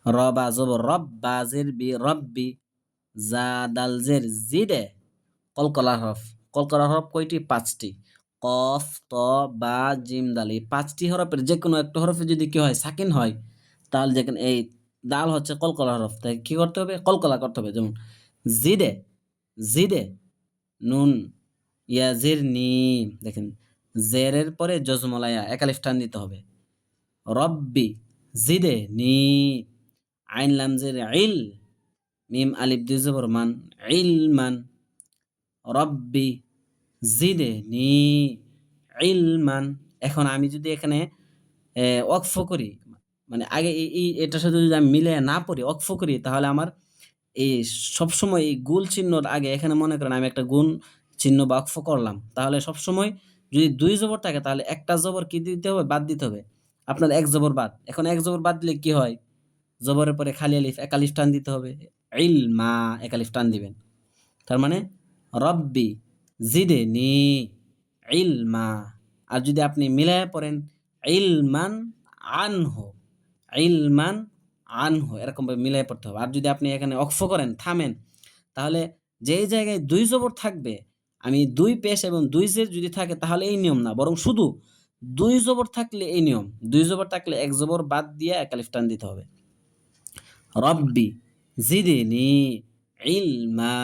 র বা জবর রব, বা জের বি রব্বি, জা দাল জের জিদে, কলকলা হরফ। কলকলা হরফ কয়টি? 5টি। কফ, ত, বা, জিম, দাল, এই 5টি হরফের যে কোনো একটা হরফে যদি কি হয়, সাকিন হয়, তাহলে দেখেন এই দাল হচ্ছে কলকলা হরফ, তাই কি করতে হবে? কলকলা করতে হবে। যেমন জিদে, জিদে, নুন, ইয়া জির নি, দেখেন জেরের পরে জজমলায়া একালিফ টান দিতে হবে। রব্বি জিদে নি, আইন লাম জের ইল, মিম আলিফ দুই জবর মান, ইলমান, রব্বি জিদনি ইলমান। এখন আমি যদি এখানে ওয়াকফ করি, মানে আগে এটার সাথে যদি আমি মিলে না পড়ি, ওয়াকফ করি, তাহলে আমার এই সবসময় এই গুল চিহ্নর আগে এখানে মনে করেন আমি একটা গুণ চিহ্ন বা ওয়াকফ করলাম, তাহলে সবসময় যদি 2 জবর থাকে তাহলে একটা জবর কি দিতে হবে? বাদ দিতে হবে। আপনার এক জবর বাদ। এখন এক জবর বাদ দিলে কি হয়? জবরের পরে খালি আলিফ, এক আলিফ টান দিতে হবে। ইলমা, এক আলিফ টান দিবেন। তার মানে রব্বি জিদনি ইলমা। আর যদি আপনি মিলায়া পড়েন ইলমান আনহু, ইলমান আনহু, এরকম ভাবে মিলায় পড়তে হবে। আর যদি আপনি এখানে অক্ফ করেন, থামেন, তাহলে যেই জায়গায় 2 জবর থাকবে, আমি 2 পেশ এবং 2 জের যদি থাকে তাহলে এই নিয়ম না, বরং শুধু 2 জবর থাকলে এই নিয়ম। 2 জবর থাকলে এক জবর বাদ দিয়ে এক আলিফ টান দিতে হবে। রব্বি জিদনি ইলমা।